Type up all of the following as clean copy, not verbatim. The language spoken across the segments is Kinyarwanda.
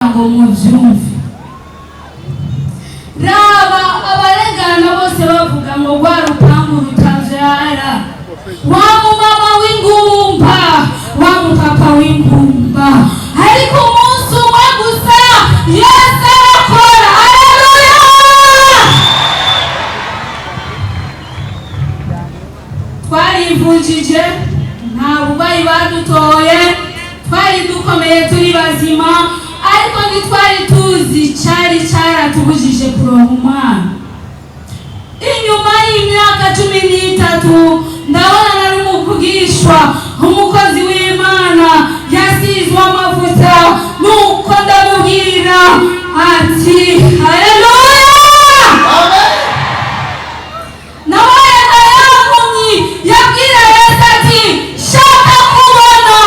ngo muvyumve. Raba abarengana bose bavuga ngo rwa rupangu rutavyara, wa mumama w'ingumba, wa mupapa w'ingumba, ariko umunsi umwe gusa Yesu arakora. Haleluya! Twarivunjije, nta bubayi badutoye, twari dukomeye turi bazima, ariko ntitwari tuzi cyari cyaratubujije kuronka umwana. Inyuma y'imyaka 13 ndabona nari umuvugishwa, umukozi w'Imana yasizwe amavuta, nuko ndamubwira ati haleluya, amen. Nawe ayamunyi yabwira Yesu ati shaka kubona.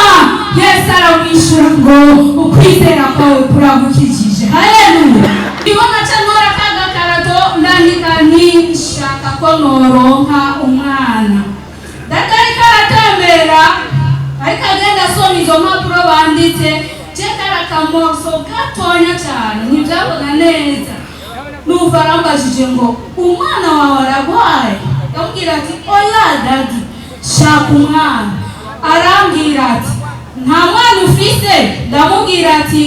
Yesu aramwishura ngo ukwizera kwawe kuragukijije. Haleluya. Ibona canora kaga karato ndandika ni shaka ko noronka umwana. Datari karatembera ariko agenda asoma izo mpapuro banditse, cekara kamoso gatonya cyane ntibyabona neza. Numva arambajije ngo umwana wawe aragwaye. Ndamubwira ati oya dadi, shaka umwana. Arambwira ati nta mwana ufite? Ndamubwira ati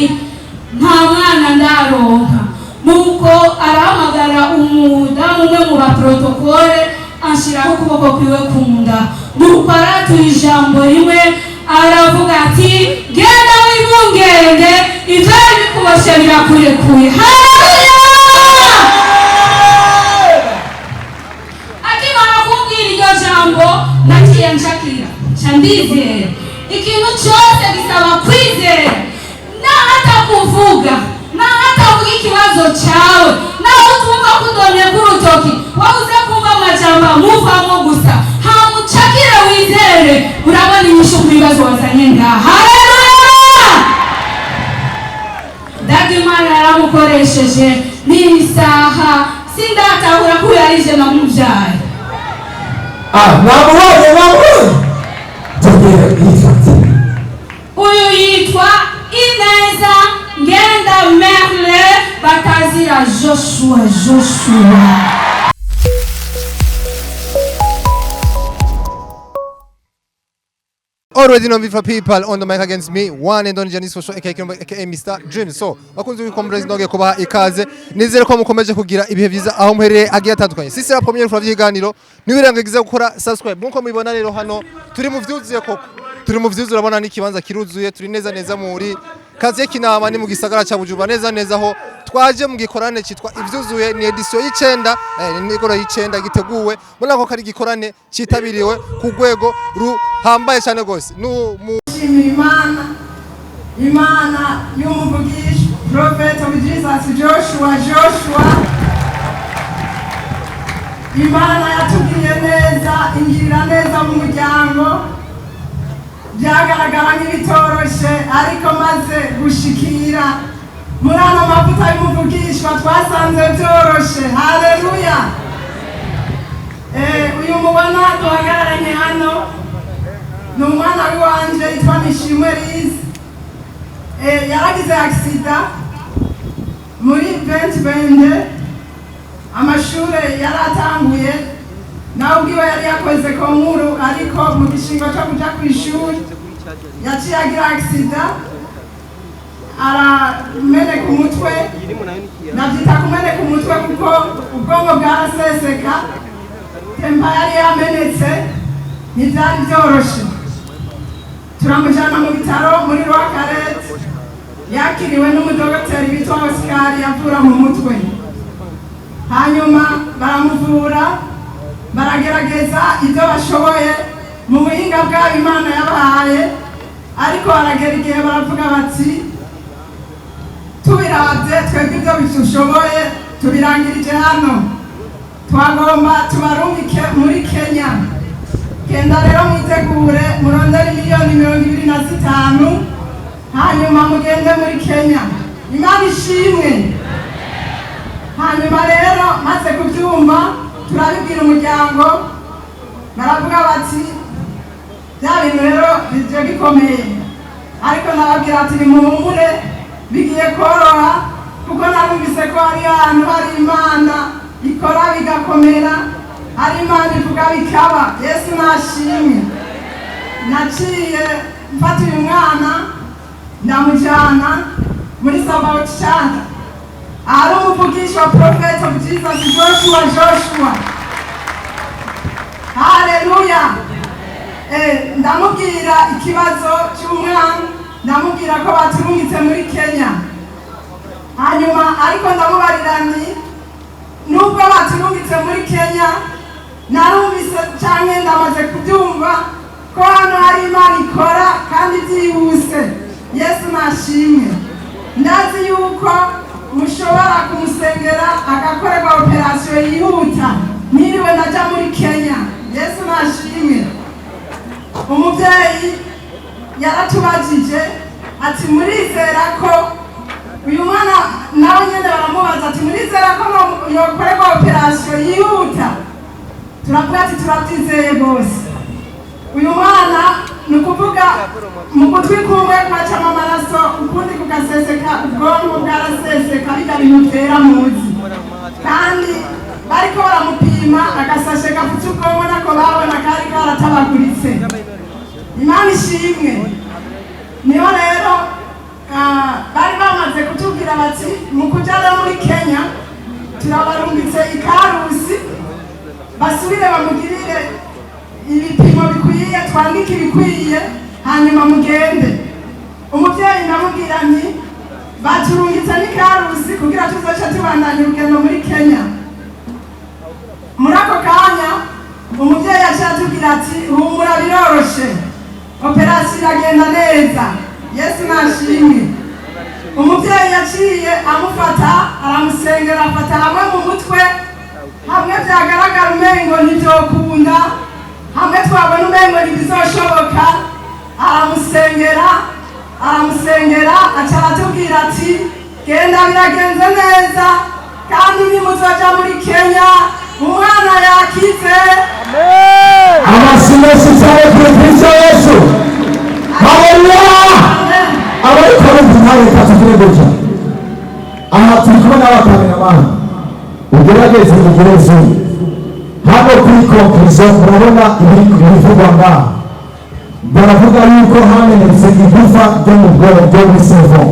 nta mwana ndaronka. Nuko arahamagara umudamu umwe mu baprotokole, anshiraho ukuboko kwiwe kunda. Nuko aratuye ijambo rimwe, aravuga ati genda wibungenge, ivyari bikuboshe birakurekuye. Haleluya! Akimara kumbwira iryo jambo naciye nshakira, ndizera ikintu cyose gisaba kwizera. Na hata kuvuga, na hata kuvuga ikibazo cyawe, na utumva kudonye kurutoki, wabuze kumva amajambo muvamo gusa, hamucakire wizere, urabona inyishu ku bibazo wazanye ngaha. Haleluya! Dadi Imana yaramukoresheje n'isaha sindatahura ko yarije namubyaye. Uyu yitwa Ineza Ngenda Merle, batazira Joshua. Already know for people on the mic against me, one and only Janice for sure, aka Mr. Dream. So, bakunze wikombreza ndoge kubaha ikaze, nizere ko mukomeje kugira ibihe byiza aho muhereye agiye atandukanye. Sisi la premier kwa vyiganiro, niwirangiza gukora subscribe. Nkuko mubibona rero hano turi mu vyuzuye koko. Turi mu vyuzuye, urabona n'ikibanza kiruzuye, turi neza muri kazi y'Kinama ni mu gisagara ca Bujumbura neza ho twaje mu gikorane cyitwa ivyuzuye. Ni edition y'icenda, ni goro y'icenda giteguwe muri ako kari gikorane citabiriwe ku rwego ruhambaye cyane gose. Imana y'umuvugishi Prophet of Jesus Joshua. Imana yatubwiye neza, ingirira neza mu muryango, byagaragara nk'ibitoroshe ariko maze gushikira muri ano mavuta y'umuvugishwa twasanze byoroshe. Haleluya! Uyu mubona duhagararanye hano ni umwana w'iwanje yitwa Nishimwe Lize. Yaragize accident muri 2020, amashure yaratanguye, nawe ubwiwe yari yakoze ko nkuru, ariko mu gishingo cyo kuja ku ishuri yaciye agira accident, arameneka umutwe. Navyita kumeneka umutwe kuko ubwongo bwaraseseka, tempa yari yamenetse, ntivyari vyoroshe. Turamujana mu bitaro muri Rwakaret, yakiriwe n'umudogiteri bitwa Oscar yavura mu mutwe. Hanyuma baramuvura, baragerageza ibyo bashoboye mu buhinga bwabo Imana yabahaye, ariko aragera igihe baravuga bati tubiravye twebwe ibyo bishoboye tubirangirije hano, twagomba tubarungike muri Kenya. Kenda rero mwitegure murondera miliyoni 25, hanyuma mugende muri Kenya. Imana ishimwe. Hanyuma rero maze kubyumva turabibwira umuryango, baravuga bati bya bintu rero bije bikomeye, ariko nababwira ati nimuhumure, bigiye koroha kuko narumvise ko hari ahantu hari Imana ikora bigakomera, hari Imana ivuga bikaba. Yesu nashimwe. Naciye mfata uyu mwana ndamujyana muri Sabaoth Center, ahari umuvugishi wa Prophet of Jesus Joshua. Haleluya. Ndamubwira ikibazo cy'umwana, ndamubwira ko baturungitse muri Kenya. Hanyuma ariko ndamubarira nti nubwo baturungitse muri Kenya, narumvise cyane ndamaze kubyumva ko hano hari Imana ikora kandi byihuse. Yesu nashimwe. Ndazi yuko mushobora kumusengera agakorerwa operasiyo yihuta niriwe najya muri Kenya. Yesu nashimwe. Umubyeyi yaratubajije ati murizera ko uyu mwana, nawe nyine baramubaza ati murizera ko yokorerwa operasiyo yihuta? Turavuga ati turabyizeye bose. Uyu mwana ni ukuvuga mu gutwi kumwe kwacamo amaraso, ukundi kugaseseka, ubwonko bwaraseseka, bijya bintu byera muzi. Kandi bariko baramupima agasashe gafite ubwonko nako babona kari karatabaguritse. Imana ishimwe. Niho rero bari bamaze kutubwira bati mu kujya muri Kenya turabarungitse ikarusi basubire bamugirire ibipimo bikwiye, twandike ibikwiye, hanyuma mugende. Umubyeyi ndamubwira nti baturungitse n'ikarusi kugira tuzoce tubandanya urugendo muri Kenya. Muri ako kanya umubyeyi yaciye atubwira ati humura biroroshe, operasiyo iragenda neza. Yesu nashimwe. Umubyeyi yaciye amufata aramusengera, afata hamwe mu mutwe, hamwe byagaragara umengo ntibyokunda, hamwe twabona umengo ntibizoshoboka. Aramusengera aca aratubwira ati genda biragenze neza kandi nimuzoja muri Kenya umwana yakize. Amasimeshi cyane kuri Kristo Yesu. Haleluya. Abariko bumvaye katufureboja. Aha turi kubona abakameramani. Ugerageze kugereza. Hano kuri conclusion murabona ibivugwa ngaha. Baravuga yuko hamenetse igufa ryo mu bwonko bwo muri cerveau.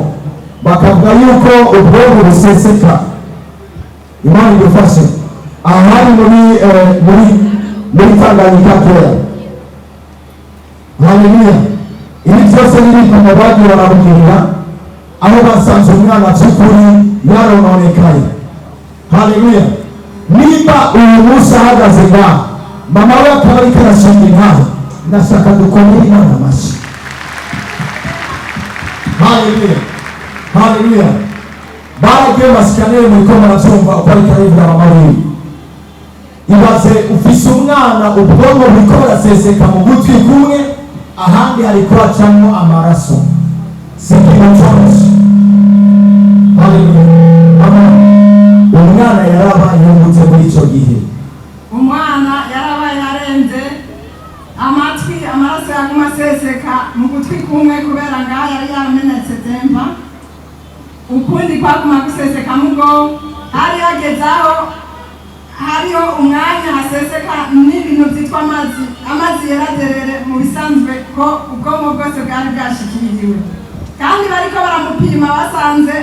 Bakavuga yuko ubwonko buseseka. Imana idufashe. Ahari muri Tanganyika kera. Haleluya. Ibi byose biri ku mabadi barabwirira aho basanze umwana cy'ukuri yarononekaye. Haleluya. Niba uyu munsi ahagaze ngaha, mama we akaba ariko arashinga intahe, ndashaka dukomere Imana amashyi. Haleluya. Haleluya. Baragiye basikaneye muri ko murabyumva uko ariko aribwira mama we. Ibaze ufise umwana ubwonko buriko buraseseka mu gutwi kumwe, ahandi hariko hacamo amaraso. Sikino cyose. Haleluya. Umwana yarabaye yungutse muri icyo gihe. Umwana yarabaye yarenze amatwi, amaraso yaguma aseseka mu gutwi kumwe kubera ngaho yari yaramenetse temba, ukundi kwaguma guseseka mu bwonko. Hari hageze aho hariho umwanya haseseka n'ibintu byitwa amazi yaraderere mu bisanzwe ko ubwonko bwose bwari bwashikiriwe. Kandi bariko baramupima basanze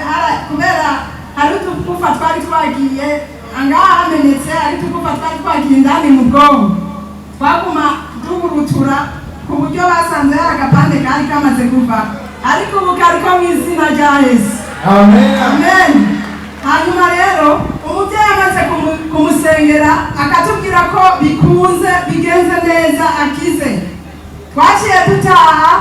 kubera hari utugufa twari twagiye angaha hamenetse, hari utugufa twari twagiye indani mu bwonko, twaguma duhurutura ku buryo basanze hari agapande kari kamaze kuva, ariko ubu kariko mu izina rya Yesu. Amen. Amen. Hanyuma rero umubyeyi amaze kumusengera akatubwira ko bikunze bigenze neza akize, twaciye dutaha.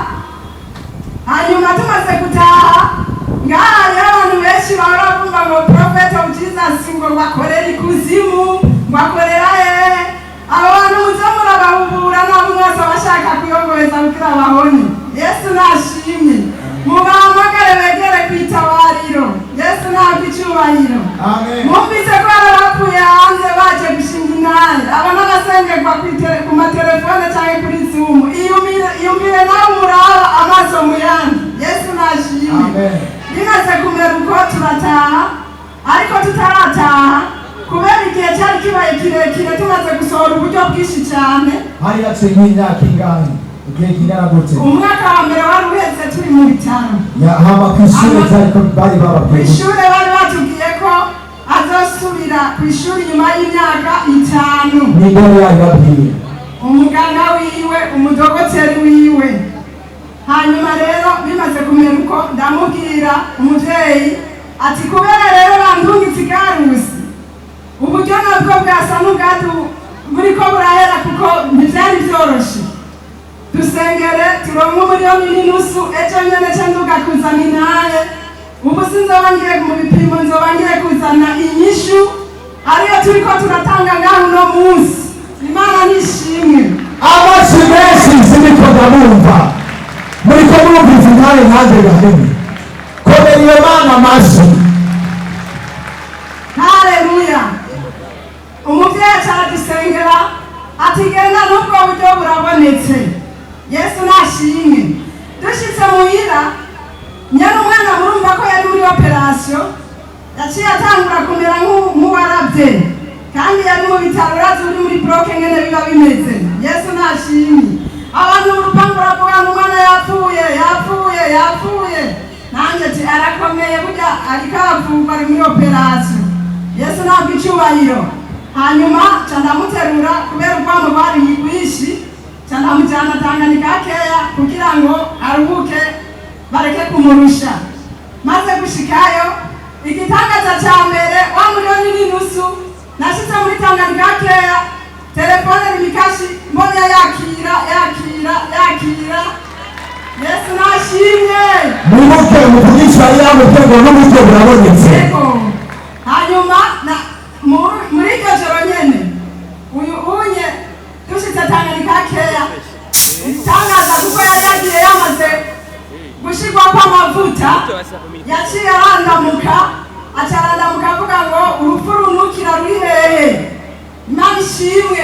Hanyuma tumaze gutaha ngaha hariho abantu benshi bahora bumva ngo Prophet of Jesus ngo bakorera ikuzimu, bakorera hehe. Abo bantu muze murabahubura nabo mwese bashaka kuyongoreza kugira bahone. Yesu nashimye. Mubahamagare begere kwitabariro. Yesu ntabwo icyubahiro. Amen. Mwumvise ko barakuye hanze baje gushinga intare, aba n'abasengerwa ku matelefone cyangwa kuri Zoom. Iyumvire nawe muraba amaso mu yandi. Yesu nashimye. Amen. Bimaze kirekire tumaze gusohora uburyo bwinshi cyane. hari haciye nk'imyaka ingahe igihe kingana gute? Umwaka wa mbere wari uheze turi mu bitaro. hama ku ishuri ariko bari bababwiye ku ishuri bari batubwiye ko azosubira ku ishuri nyuma y'imyaka 5. nibwo yababwiye umuganga wiwe umudogoteri wiwe. Hanyuma rero bimaze kumera uko ndamubwira umuvyeyi ati kubera rero bandungitse ikarusi uburyo nabwo bwasa n'ubwadu buriko burahera kuko ntivyari vyoroshe. Dusengere turonke 1,500,000 ejo nyene ca nduga kuzana intahe. Ubu sinzoba ngiye mu bipimo, nzoba ngiye kuzana inyishu ariyo turiko turatanga ngaho uno munsi. Imana nishimwe. amashi menshi siniko ndabumva muriko murumviza intahe nkanjye gahini komera iyo mana amashi. Haleluya. Umuvyeyi aradusengera ati genda n'ubwo buryo burabonetse. Yesu nashimwe. Dushitse muhira nyene umwana murumva ko yari muri operation yaciye atangura kumera nk'uwarabye kandi yari mu bitaro urazi uri muri bloke ngene biba bimeze. Yesu nashimwe. Abantu urupangu baravuga ngo umwana yapfuye nanjye ati arakomeye burya ariko aravurwa ari muri operation. Yesu ntabwo icyubahiro. Hanyuma ca ndamuterura kubera urwamo rwari rwinshi ca ndamujyana Tanganyika keya kugira ngo aruhuke bareke kumurusha. Maze gushikayo igitangaza ca mbere wa 1,500,000 nashitse muri Tanganyika keya telefone rimikashi mbona yakira. Yesu nashimye. mwibuke muvugisha ya mutego n'uburyo burabonetse. Hanyuma muri iryo joro nyene uyu unye dushitse Tanganyika keya itangaza kuko yari yagiye yamaze gushirwa kw'amavuta yaciye arandamuka avuga ngo urupfu runukira ruri hehe. Imana ishimwe.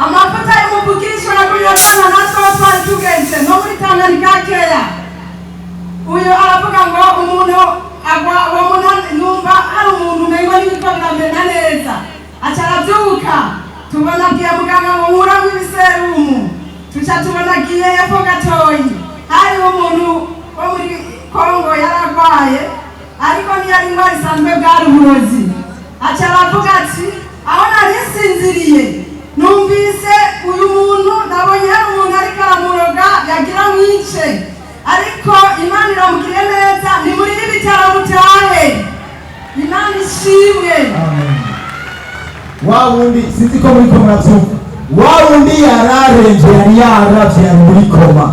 Amavuta y'umuvugishwa nakunyozana natwe twari tugenze no muri Tanganyika keya. Uyu aravuga ngo umuntu agwa uwo muntu numva hari umuntu umengo n'ibiko biramena neza. Aravyuka tubona agiye muganga ngo nkuramo ibiserumu. Tuca tubona agiye yepfo gatoyi hari umuntu wo muri Kongo yaragwaye ariko ntiyari indwara isanzwe bwari uburozi. Aravuga ati aho nari nsinziriye numvise uyu muntu nabonye hari umuntu ariko aramuroga yagira mwice ariko Imana iramugiriye neza ni muri ibitaro mutahe. Imana ishimwe. wa wundi sinzi ko muri koma navyumva wa wundi yararenje yari yaravye yari muri koma.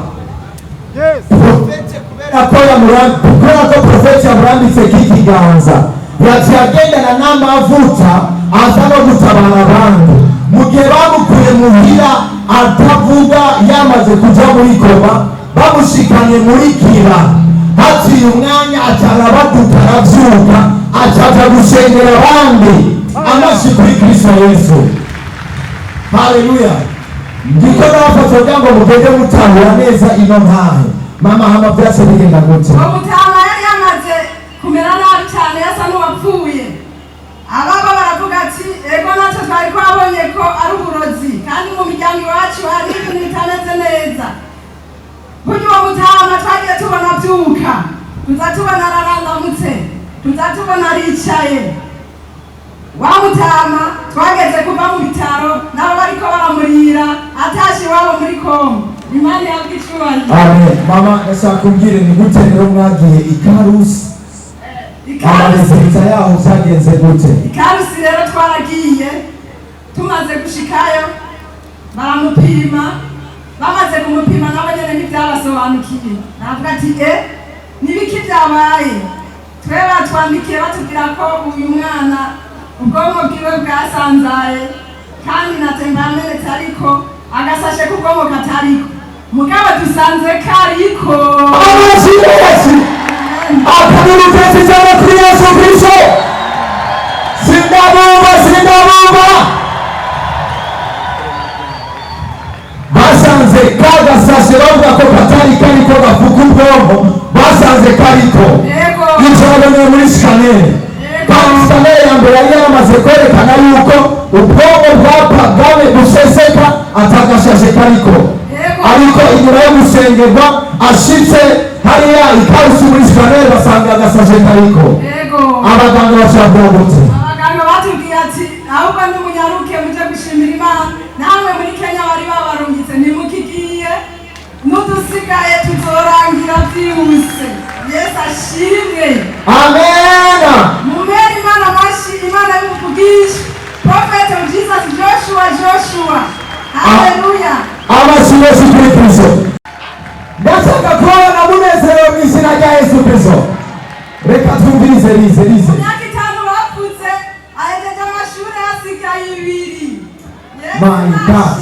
kubera ko profeti yamurambitse k'ikiganza yaciye agendana n'amavuta aza no gutabara abandi mu gihe bamukuye muhira atavuga yamaze kuja muri koma bamushikanye muri kira haciye umwanya acarabaduka aravyuka acaja gushengera abandi amashi kuri Kristo Yesu. Haleluya. Ndiko nabafata kugira ngo mugende mutahura neza ino ntahe. Mama hama vyase bigenda gute? Umutama yari yamaze kumera nabi cyane yasa n'uwapfuye. Ababa baravuga ati ego natwe twari twabonye ko ari uburozi kandi mu miryango iwacu hari ibintu bitameze neza. Burya uwo mutama twagiye tubona byuka tuza tubona ararandamutse tuza tubona aricaye. Wa mutama twageze kuva mu bitaro nabo bariko baramurira atashi wabo muri Kongo. Imana yabwicubanye. Amen. Mama ndashaka kumbwire ni gute rero mwagiye ikarusi? Amalezereza yaho vyagenze gute? Ikarusi rero twaragiye tumaze gushikayo baramupima bamaze kumupima nabo nyene ntibyabasobanukiye. Navuga ati nibiki byabaye twe batwandikiye batubwira ko uyu mwana ubwonko bwiwe bwasanzaye kandi na temperamentre ariko agasashe k'ubwonko katariko mugabo dusanze kariko. Yesu akabiri pesi cyane kuri Yesu Kristo. Sindabumva basanze kagasashe bavuga ko katari kariko gafuka ubwonko basanze kariko icyo baboneye muri scanner. Kandi scanner ya mbere yari yamaze kwerekana yuko ubwonko bwapagame buseseka atagashashe kariko, ariko inyuma yo gusengerwa ashitse hariya ikarusi muri sikaneri basanga agasashe kariko. Abaganga bashaka gute? Abaganga batubwiye ati ahubwo n'umunyaruke muje gushimira Imana, namwe muri Kenya bari babarungitse ntimukigiye, n'udusigaye tuzorangira byihuse. Yesu ashimwe. Amen. Mumeri Imana mashi, Imana y'umuvugisha. Prophet of Jesus Joshua. Haleluya. Amashyi Yesu Kristo. Ndashaka kubona munezero mu izina rya Yesu Kristo. Reka twumvirize rize. Myaka 5 bapfutse, ahejeje amashuri hasigaye 2. My God.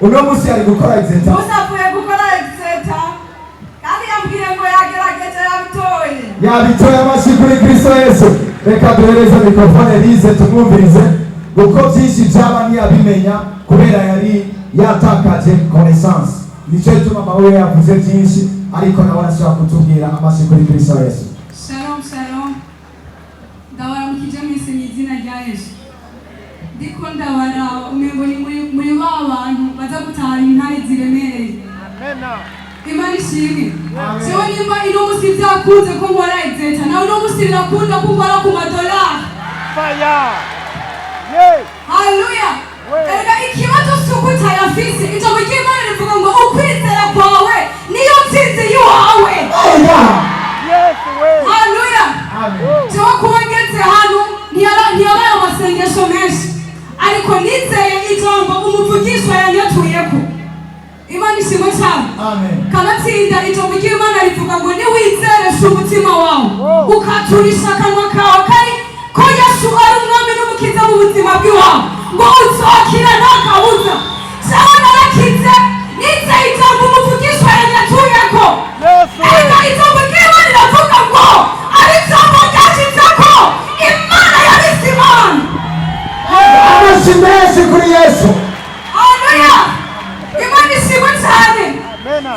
Uno musi ari gukora exeta. Usavuye gukora exeta. Kandi yambwiye ngo yagerageje yabitoye. Yabitoye amashyi kuri Kristo Yesu. Reka duhereze mikrofone rize tumwumvirize. Kuko byinshi byaba ntiyabimenya kubera yari yatakaje connaissance. Nicyo gituma mawe yavuze byinshi ariko nawe arashaka kutubwira amashyi kuri Kristo Yesu. Shalom. Ndabaramukije mwese mu izina rya Yesu. Ndiko ndabara umwego ni muri abantu baza gutahana intare ziremereye. Imana ishimwe. Sio nimba ino musi byakunze ko nkora exeta, nawe ino musi birakunda ko nkora ku madolari. Fire! Haleluya. Erega ikibazo sukuta yafise icyo Imana rivuga ngo ukwizera kwawe niyo nsinzi yiwawe. Haleluya. Cyo kubageze hano ntiyabaye amasengesho menshi ariko nizeye ijambo umuvugishwa yanyatuyeko. Imana ishimwe cyane. Kanatsinda ijambo ry'Imana rivuga ngo niwizeresha umutima wawe ukaturisha akanwa kawe kari ko Yesu ari umwami n'umukiza mu buzima bw'iwawe ngo uzokira nta kabuza. Sawa narakize nizeye ijambo umuvugishwa yanyatuyeko. Erega ijambo ry'Imana riravuga ngo ari ijambo ryashitseko Imana yabise Imana. Amashyi menshi kuri Yesu. Haleluya. Imana ishimwe cyane.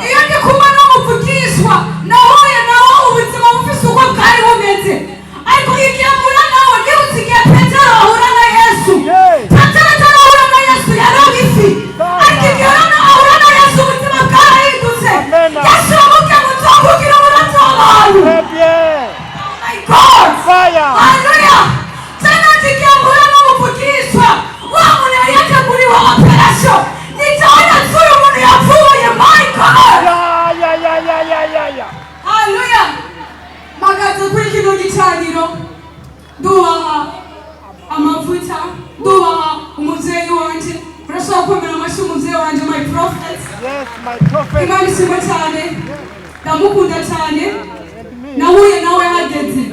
Iyo ndi kumwe n'umuvugishwa nahuye nawe ubuzima bufise uko bwari bumeze, ariko igihe mpura nawe ntibusigaye Petero ahura na Yesu. Petero atarahura na Yesu yaroga ifi, ariko igihe ahura na Yesu ubuzima bwarahindutse. Yesu yamubwiye ngo nzokubwira umurate w'abantu. Oh my God. Haleluya. Tena igihe mpura n'umuvugishwa wa muntu yari yateguriwe operation, nitaona zuri umuntu yapfuye. My God. Haleluya. Magaze kuri kino gicaniro dubaha amavuta, dubaha umuvyeyi wanje. Urashobora kwemera amashyi umuvyeyi wanje, my prophet. Imana ishimwe cyane, ndamukunda cyane. Nahuye nawe hageze,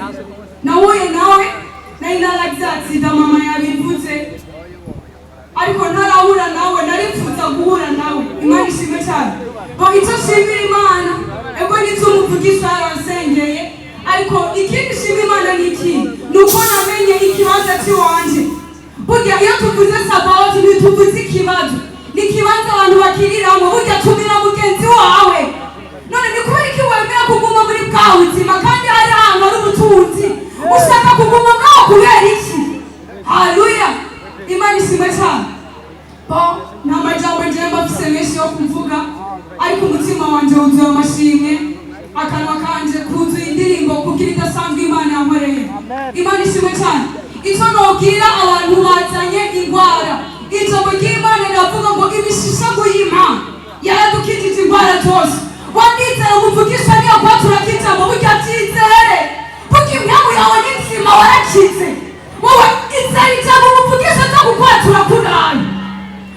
nahuye nawe nari naragize atsida mama yabivuze, ariko ntarahura nawe naripfuza guhura nawe. Imana ishimwe cyane. Icyo nshimira Imana ego nitse umuvugisha yaransengeye, ariko ikindi nshimira Imana ni iki? Nuko namenye ikibazo cy'iwanje. Burya iyo tuvuze sabawati ntituvuze ikibazo, ni ikibazo abantu bakiriramo. Burya tumira mugenzi wawe. None ni kubera iki wemera kuguma muri bwa buzima kandi hari ahantu hari ubutunzi ushaka kuguma bwaho kubera iki? Haleluya. Imana ishimwe cyane. Nta majambo njemba afise menshi yo kuvuga, ariko umutima wanje wuzuye amashimwe, akanwa kanje kuzuye indirimbo kugira idasanzwe Imana yankoreye. Imana ishimwe cyane. Icyo nobwira abantu bazanye indwara, ijambo ry'Imana riravuga ngo imishishago y'Imana yaradukijije indwara zose. Wandizera umuvugisha niyo kwatura kijambo burya byizere, kuko imyamu yawe ni nzima warakize. Wowe izera ijambo umuvugisha aza kukwatura kunayo,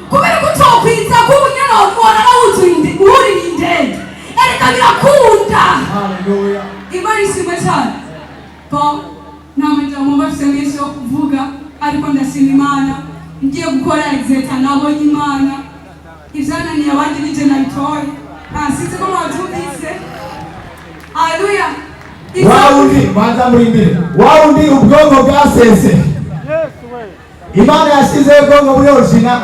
kubera ko utokwiza kubunyana wakubona uri indege. Erega birakunda. Imana ishimwe cyane. Nta majambo bafise menshi yo kuvuga, ariko ndashima Imana. Ngiye gukora exeta nabonye Imana ivyananiye abandi nije nabitoye. Sinzi ko mwabyumvise. Haleluya. Wawundi banza murimbire, wawundi ubwonko bwasese. Imana yashyize ubwonko muri original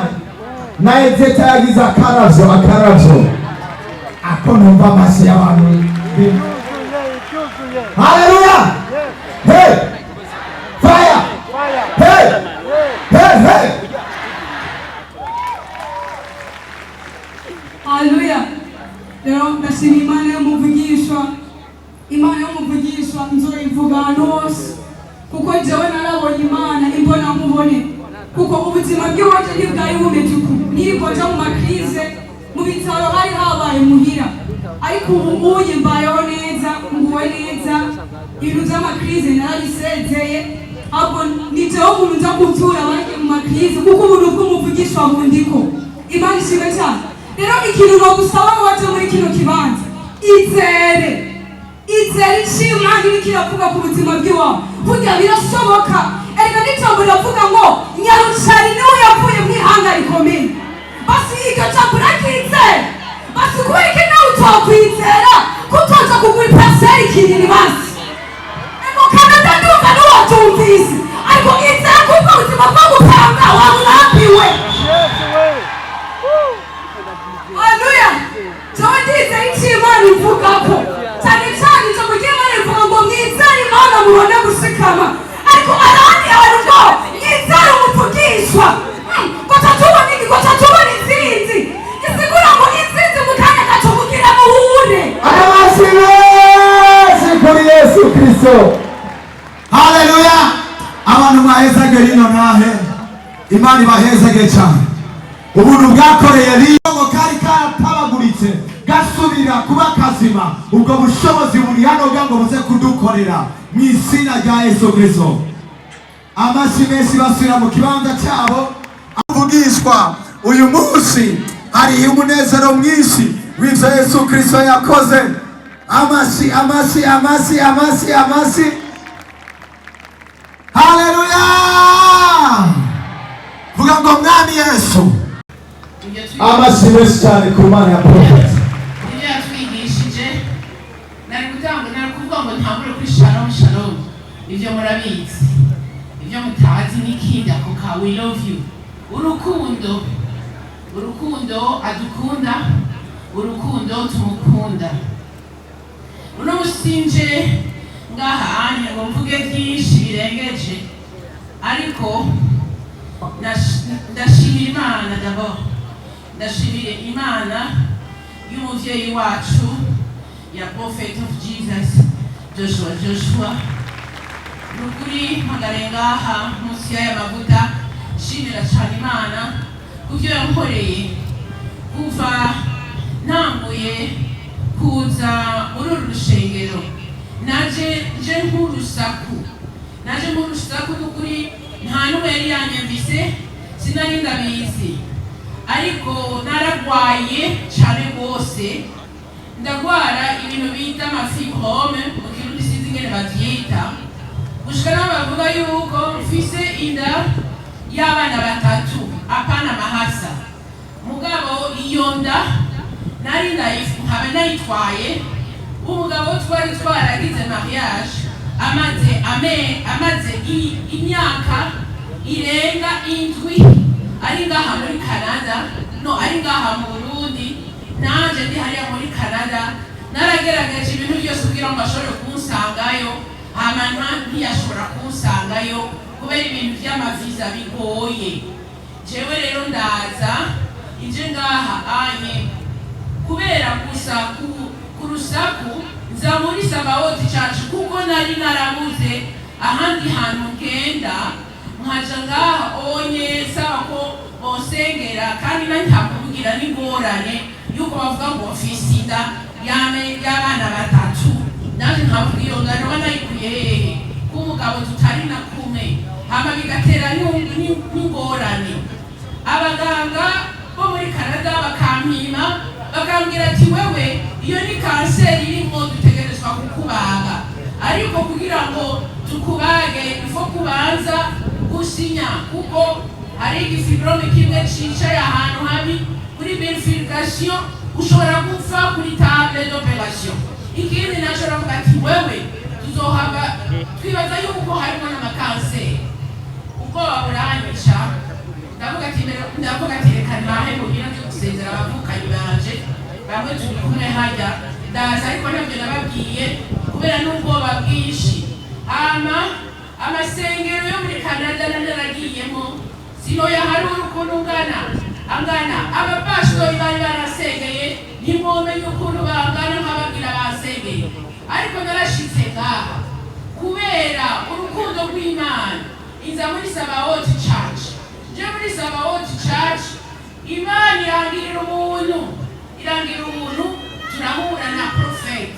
na exeta yagize akaravyo ako numva amashyi y'abantu. Haleluya. Hey, fire. Hey. rwose kuko jewe narabonye Imana imbona nkubone kuko ubuzima bw'iwacu ntibwari bumeze uku nirigoja mu makrize mu bitaro hari habaye muhira ariko ubu uye mbayeho neza nguwe neza ibintu by'amakrize narabisezeye ahubwo ni jewe umuntu nza kuvyura abandi mu makrize kuko ubuntu bw'umuvugishwa bundiko Imana ishimwe cyane rero ikintu no gusaba ngo waje muri kino kibanza izere ishimwa iri kiravuga ku buzima bw'iwawe burya birashoboka erega n'ijambo riravuga ngo Nyarucari niwe yavuye mu ihanga rikomeye basi iryo jambo urakizera basi kubera iki nawe utokwizera kutoza kugura ipaseri kinini basi ego Canada ndumva n'uwatumvise ariko izera kuko ubuzima bwo gupanga waburambiwe haleluya jewe ndizera icyo Imana ivuga ko cyane cyane ijambo ry'Imana rivuga ngo mwizere Imana mubone gushikama ariko arandi abantu ngo mwizere umuvugishwa goca tubona intsinzi gisigura ngo intsinzi mu kanya gato kugira muhure abasize kuri Yesu Kristo haleluya abantu mwahezage rino nahe Imana ibahezage cyane ubuntu bwakoreye riyo kari katabaguritse gasubira kuba kazima ubwo bushobozi buri hano ngo buze kudukorera mu izina rya Yesu Kristo amashyi menshi basubira mu kibanza cyabo avugishwa uyu munsi hari umunezero mwinshi w'ibyo Yesu Kristo yakoze amashyi haleluya vuga ngo mwami Yesu amashyi menshi cyane ku Mana ya Prophet ngo ntambure kuri shalom ibyo murabizi ibyo mutazi n'ikindi ako ka we love you urukundo adukunda urukundo tumukunda uno musinje ngaha anya ngo mvuge byinshi birengeje ariko ndashimira Imana d'abord ndashimira Imana y'umuvyeyi wacu ya Prophet of Jesus Joshua nukuri magarengaha munsi y'aya mavuta shimira cyane Imana kuvyo yankoreye kuva ntambuye kuza muri uru rushengero naje nk'urusaku nukuri nta n'umwe yari yanyumvise sinari ndabizi ariko naragwaye cyane rwose ndagwara ibintu bita amafibrome mu kirundi sinzi ingene bavyita gushika naho bavuga yuko mfise inda y'abana batatu apana mahasa mugabo iyo nda nari nkaba nayitwaye umugabo twari twaragize mariage amaze imyaka irenga indwi ari ngaha muri Canada ari ngaha mu Burundi nanje ndi hariya muri Canada naragerageje ibintu byose kugira ngo ashobore kunsangayo hama ntiyashobora kunsangayo kubera ibintu by'amaviza bigoye jewe rero ndaza inje ngaha anye kubera gusa ku rusaku nza muri Sabawoti Church kuko nari narabuze ahandi hantu ngenda nkaja ngaha onye sawa ko bosengera kandi ntabwira n'ingorane yuko bavuga ngo mfise inda y'abana batatu naje nkavuga iyo ngano banayikuye hehe k'umugabo tutari na kumwe hama bigatera n'ingorane abaganga bo muri Canada bakampima bakambwira ati wewe iyo ni kanseri irimo dutegerezwa kukubaga ariko kugira ngo tukubage ifo kubanza gusinya kuko hari igifibrome kimwe cicaye ahantu habi kuri verification ushobora gupfa kuri table d'opération ikindi naco ravuga ati wewe tuzohava twibaza yuko harimo n'amakanseri uko baburanyisha ndavuga ati reka nahe mugira byo gusezera abavukanyi banje bamwe turi kumwe hajya ndaza ariko nabyo nababwiye kubera n'ubwoba bwinshi amasengero yo muri Canada naragiyemo sinoya hari urukundo angana abapastori bari barasengeye ntimumenye ukuntu bangana nk'abagira basengeye ariko narashitse ngaha kubera urukundo rw'Imana inza muri Sabaoti Church. Je muri Sabaoti Church Imana irangirira umuntu turahura na prophet.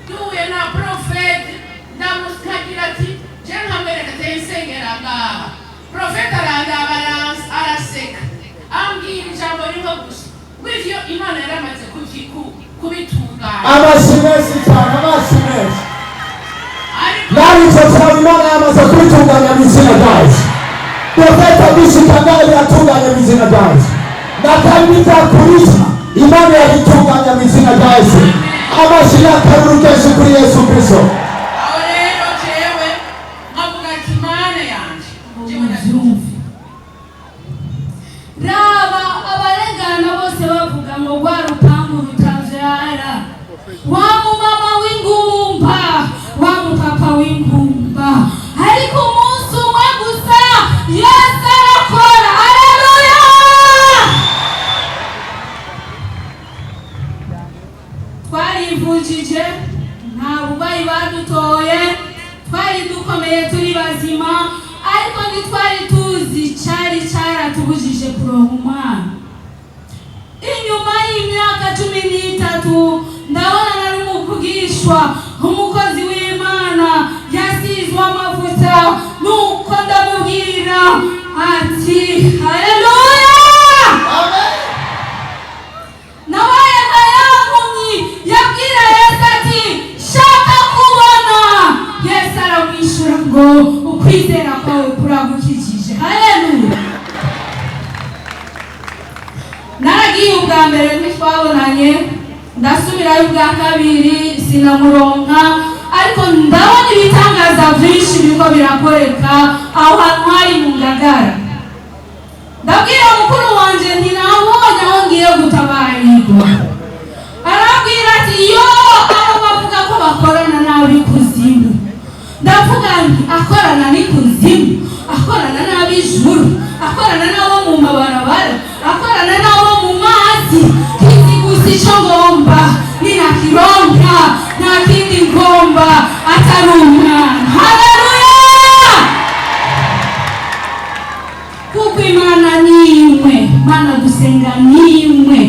Duhuye na prophet ndamuskagira ati je nkamwereka tensengera ngaha. Prophet arandaba araseka ambwira ijambo rimwe gusa wivyo Imana yaramaze kubitunganya. Amashimesi cyane amashimesi. Nari cyane Imana yamaze kubitunganya mu izina rya Yesu. Prophet abishikanganye yatunganya mu izina rya Yesu. Nakabita kurita Imana yabitunganya mu izina rya Yesu. Amashira karurukeshe kuri Yesu Kristo. Aho rero jewe nkavuga ati Imana yanje jewe ndabyumva. Raba abarengana bose bavuga ngo rwa rupangu rutavyara, wa mumama w'ingumba, wa mupapa w'ingumba, ariko umunsi umwe gusa Yesu arakora. Haleluya! Twarivujije, nta burwayi badutoye, twari dukomeye turi bazima, ariko ntitwari tuzi cyari cyaratubujije kuronka umwana. Inyuma y'imyaka 13 ndabona nari umuvugishwa, umukozi w'Imana yasizwe amavuta, nuko ndamubwira ati haleluya, nabaye nka yampumyi yabwira Yesu ati shaka kubona. Yesu aramwishyura ngo ukwizera kwawe kuragukijije. Haleluya! Naragiye ubwa mbere ntitwabonanye, ndasubirayo ubwa kabiri sinamuronka, ariko ndabona ibitangaza byinshi biriko birakoreka aho hantu hari mu Ngagara. Ndabwira mukuru wanje nti nabonye aho ngiye gutabarirwa. Arabwira ati yo abo bavuga ko bakorana nabi kuzimu. Ndavuga nti akorana n'ikuzimu, akorana n'abijuru, akorana n'abo mu mabarabara, akorana n'abo mu mazi. Kizigusi cyo ngomba ninakironka, nta kindi ngomba atari umwana. Haleluya! Kuko Imana ni imwe, Mana dusenga ni imwe.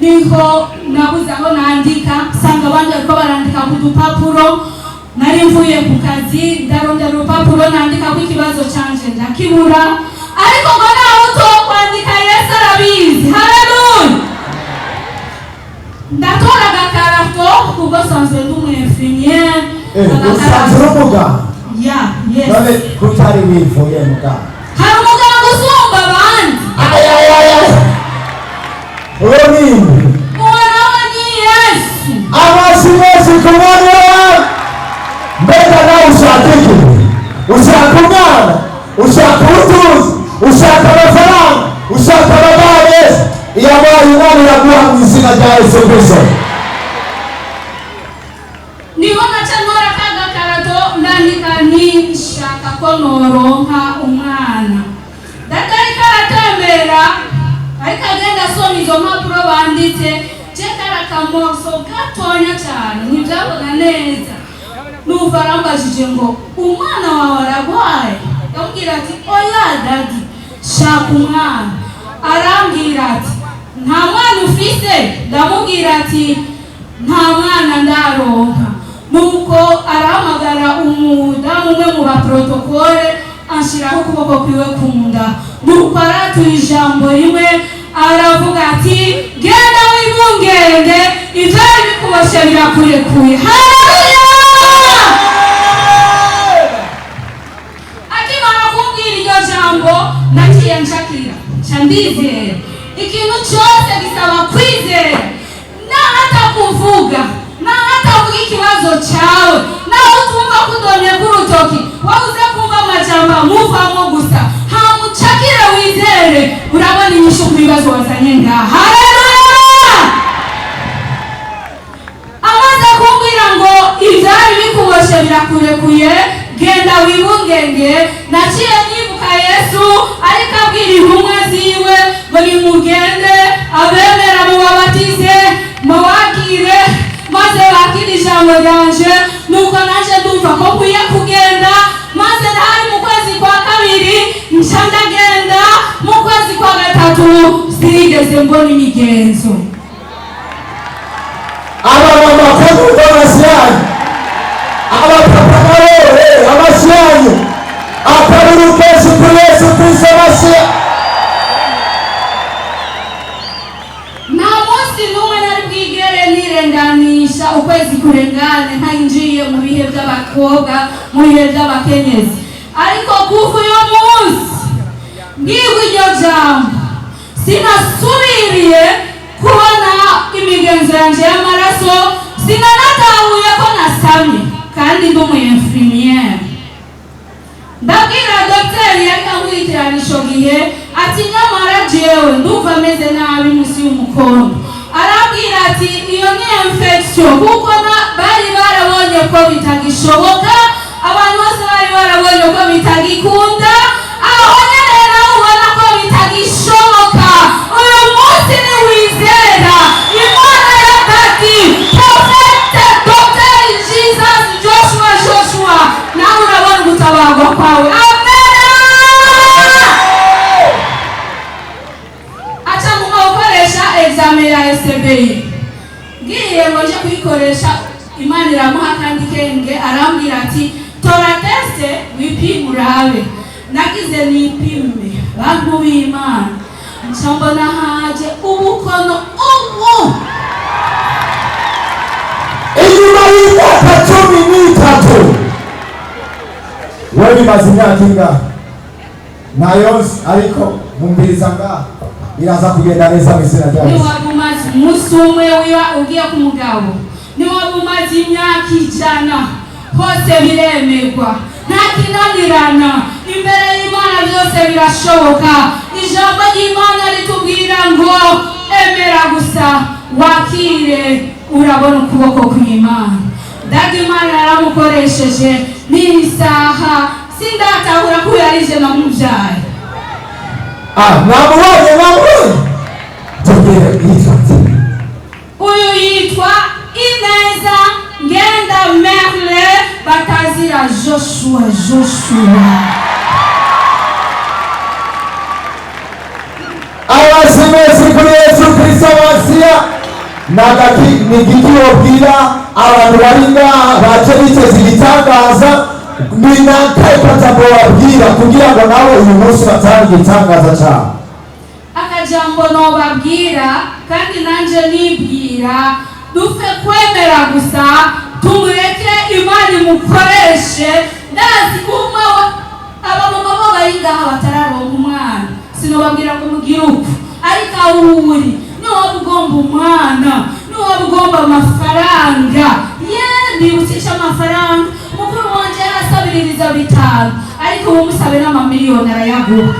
Niho nabuze aho nandika, sanga abandi ariko barandika ku dupapuro. Nari mvuye ku kazi ndarondera urupapuro nandika ku ikibazo canje ndakibura, ariko ngo naho utokwandika Yesu arabizi. Haleluya! Ndatora agakarato kuko sanzwe ndi umwefiniye. Usanzwe umuga? Yes. None kutari wivuye muga? Hari umuganga usumba abandi. Uwo ninde? Uwo ni Yesu. Amashimesi kumwana. Mbega nawe ushaka iki? Ushaka umwana? Ushaka ubutunzi? Ushaka amafaranga? Ushaka abagabo? Iyabaye Imana iraguha mu izina rya Yesu Kristo. Niho naca ntora kagakarato ndandika nti shaka ko noronka umwana. Datari karatembera, ariko agenda asoma izo mpapuro banditse, je karakamoso gatonya cyane ntibyabona neza. Numva arambajije ngo umwana wawe aragwaye. Ndamubwira ati oya dadi, shaka umwana. Arambwira ati nta mwana ufite? Ndamubwira ati nta mwana ndaronka. Nuko arahamagara umudamu umwe mu baprotokole anshiraho ukuboko kwiwe ku nda. Nuko aratuye ijambo rimwe aravuga ati genda wibungenge, ivyari bikuboshe birakurekuye. Haleluya! Akimara kumbwira iryo jambo naciye nshakira ndizera. Ikintu cyose gisaba kwizera, na hata kuvuga, na hata kuvuga ikibazo cyawe, na utumva kudonye kurutoki, wabuze kumva amajambo amuvamo gusa, hamucakire wizere, urabona inyishu ku bibazo wazanye ngaha. Haleluya! Amaze kumbwira ngo ibyari bikuboshe birakurekuye, genda wibungenge, naciye nibuka Yesu ariko abwira intumwa ziwe ngo nimugende abemera mubabatize mubakire maze bakire ijambo ryanje nuko naje ndumva ko nkwiye kugenda, maze ndahari mu kwezi kwa kabiri nca ndagenda, mu kwezi kwa gatatu sinigeze mbona imigenzo. Abamama kumva abashyanye, abapapa nabo abashyanye, akaburuke kuri Yesu Kristo abashyanye. Nta munsi n'umwe nari bwigere nirenganisha ukwezi kurengane ntainjiye mu bihe by'abakobwa, mu bihe by'abakenyezi. Ariko kuva uyo munsi ngirwa iryo jambo sinasubiriye kubona imigenzo yanje y'amaraso, sinanatahuye ko nasamye kandi ndi umu-infirmiere. Ndabwira dogiteri yari ankurikirana ico gihe ati nyamara jewe ndumva ameze nabi munsi y'umukondo. Arabwira ati iyo ni infection kuko bari barabonye ko bitagishoboka, abantu bose bari barabonye ko bitagikunda, aho nyene nawe ubona ko bitagishoboka. Uyu munsi ni wizera Imana ya Dadi Prophet Dr. Jesus Joshua, nawe urabona gutabarwa kwawe. Acha mukoresha examen ya SBI. Ngiye ngoje kuyikoresha, Imana iramuha kandi kenge, arambwira ati tora teste wipime urabe. Nagize nipime, bantu b'Imana nsambona haje ubukono ubu. Inyuma y'imyaka 13 wewe maze imyaka ingahe? Nayo ariko mumbiriza ngaha iraza kugenda neza mu izina rya Yesu. Ni wabumazi umunsi umwe wiwa ugiye ku mugabo, ni wabumazi imyaka 100 hose biremerwa, nta kinanirana. Imbere y'Imana byose birashoboka. Ijambo ry'Imana ritubwira ngo emera gusa wakire, urabona ukuboko kw'Imana. Dadi Imana yaramukoresheje n'isaha sindatahura ko yarije namubyaye. Namubonye tugere yitwa uyu yitwa Ineza Ngenda Merle batazira Joshua. Abashimesi kuri Yesu Kristo abasiya nagati nigiki wobwira abantu bari ngaha baje biteze igitangaza, ninakaye patambo wabwira kugira ngo nabo uyu munsi batange igitangaza cyabo. Akajambo nobabwira kandi nanje nibwira, dufe kwemera gusa, tumureke Imana imukoreshe. Ndazi kumwe abamama bo bari ngaha batararonka umwana, sinobabwira ngo mugire uko, ariko aho uri niwaba ugomba umwana, niwaba ugomba amafaranga, ndibutisha amafaranga. Mukuru wanje yarasabiririza 5, ariko umusabe n'amamiliyoni arayaguha.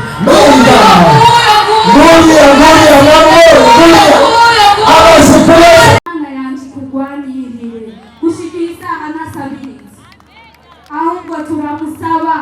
Ana yanjye kugwanirire gushikiriza anasabiriza, ahubwo turamusaba.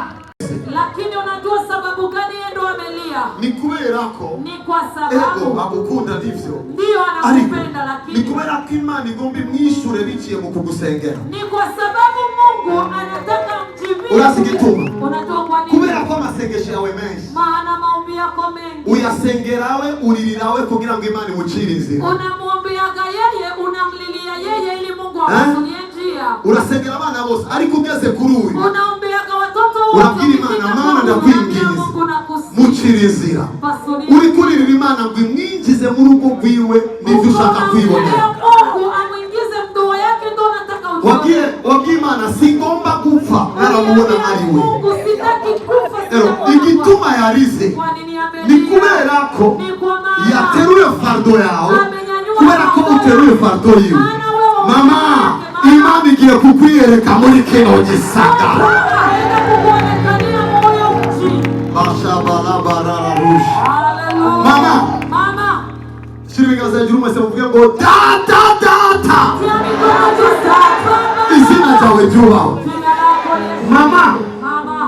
Lakini unajua sababu gani yeye ndo amelia? Ni kubera ko Ni kwa sababu agukunda ndivyo. ndio anakupenda, lakini ni kubera ko Imana igomba imwishure biciye mu kugusengera. ni kwa sababu Mungu anataka mjibie. Urasigituma. Unajua kwa nini? Kubera ko amasengesho yawe menshi, Maana maombi yako mengi uyasengerawe uririrawe kugira ngo Imana imucire inzira. unamwombeaga yeye, unamlilia yeye ili Mungu akusulie njia. Urasengera abana bose, ariko ugeze kuri uyu Unaombeaga watoto wote, urabwira Imana, Mana ndakwinginze mucire inzira. Uri kuririra Imana ngo imwinjize mu rugo rwiwe n'ibyo ushaka kwibonera. Mungu amwingize mdoa yake, ndo nataka Wabwire Imana singomba gupfa naramubona ari we. Mungu sitaki kufa. Igituma yarize ni kubera ko yateruye fardo yawe, kubera ko uteruye fardo yiwe. Mama, Imana igiye kukwiyereka muri kino gisagara. Mama, shiribigaza hejuru mwese muvuge ngo data. Izina ryawe ryubawe. Mama,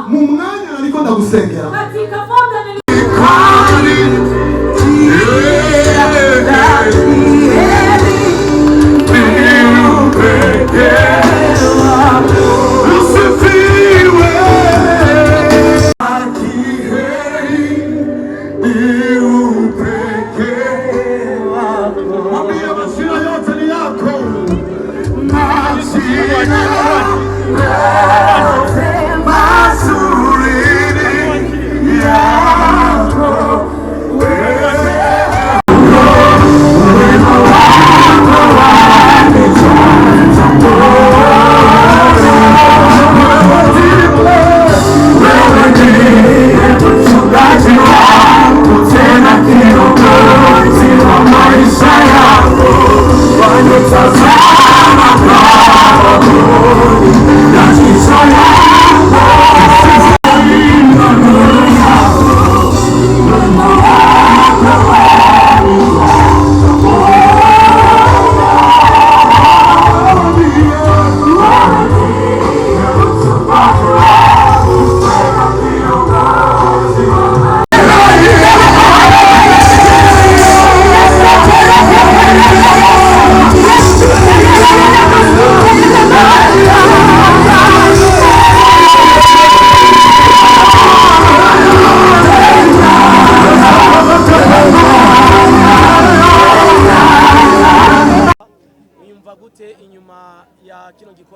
mu mwanya ariko ndagusengera.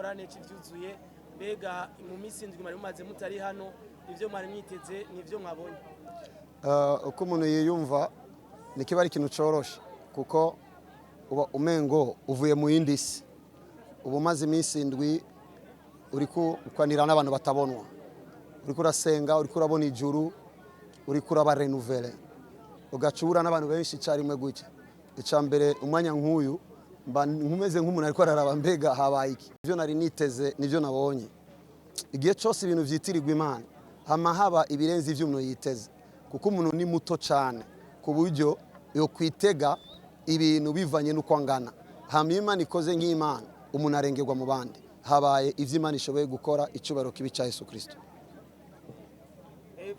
gikorane cy'ivyuzuye mbega mu minsi indwi mwari mumaze mutari hano ivyo mwari mwiteze nivyo mwabonye uko umuntu yiyumva nikiba ari ikintu coroshe kuko uba umengo uvuye mu yindi si ubu maze iminsi indwi uri kwanira n'abantu batabonwa uri kurasenga uri kurabona ijuru uri kuraba renuvele ugacura n'abantu benshi carimwe gutya icambere umwanya nk'uyu mba nkumeze nk'umuntu ariko araraba mbega habaye iki ivyo nari niteze nivyo nabonye igihe cyose ibintu vyitirirwa Imana hama haba ibirenze ivyo umuntu yiteze kuko umuntu ni muto cyane ku buryo yo kwitega ibintu bivanye nuko angana hama Imana ikoze nk'Imana umuntu arengerwa mu bandi habaye ivyo Imana ishoboye gukora icubaro kibi ca Yesu Kristo.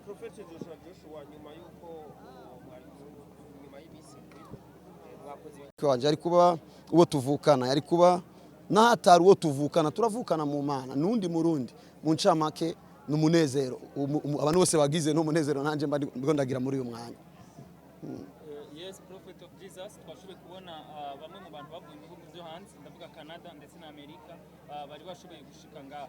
Prophet Joshua nyuma yuko nyuma y'ibisi mwakoze yari kuba uwo tuvukana yari kuba n'ahatari uwo tuvukana turavukana mu Mana nundi murundi mu ncamake n'umunezero abantu bose bagize no munezero nanje mba ndagira muri uyu mwanya. Yes, Prophet of Jesus twashoboye kubona bamwe mu bantu bavuye mu bihugu byo hanze ndavuga Canada ndetse na Amerika bari bashoboye gushika ngaha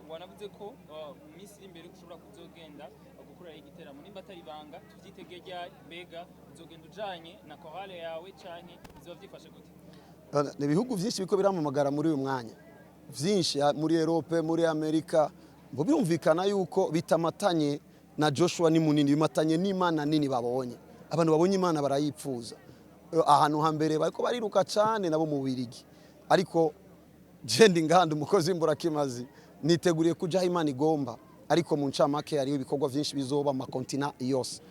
wanavuze ko mu minsi imbere ushobora kuzogenda gukorera igiteramo nimba atari banga tuvyitege rya mbega uzogenda ujanye na chorale yawe canke izoba vyifashe gute? Ni ibihugu byinshi biko biramamagara muri uyu mwanya byinshi muri Europe muri Amerika ngo birumvikana yuko bitamatanye na Joshua ni munini bimatanye n'Imana nini babonye abantu babonye Imana barayipfuza ahantu hambere bariko bariruka cyane nabo mu Birigi ariko jendi nganda umukozi w'imburakimazi niteguriye kuja Imana igomba ariko mu ncamake ari ibikorwa byinshi bizoba mu kontina yose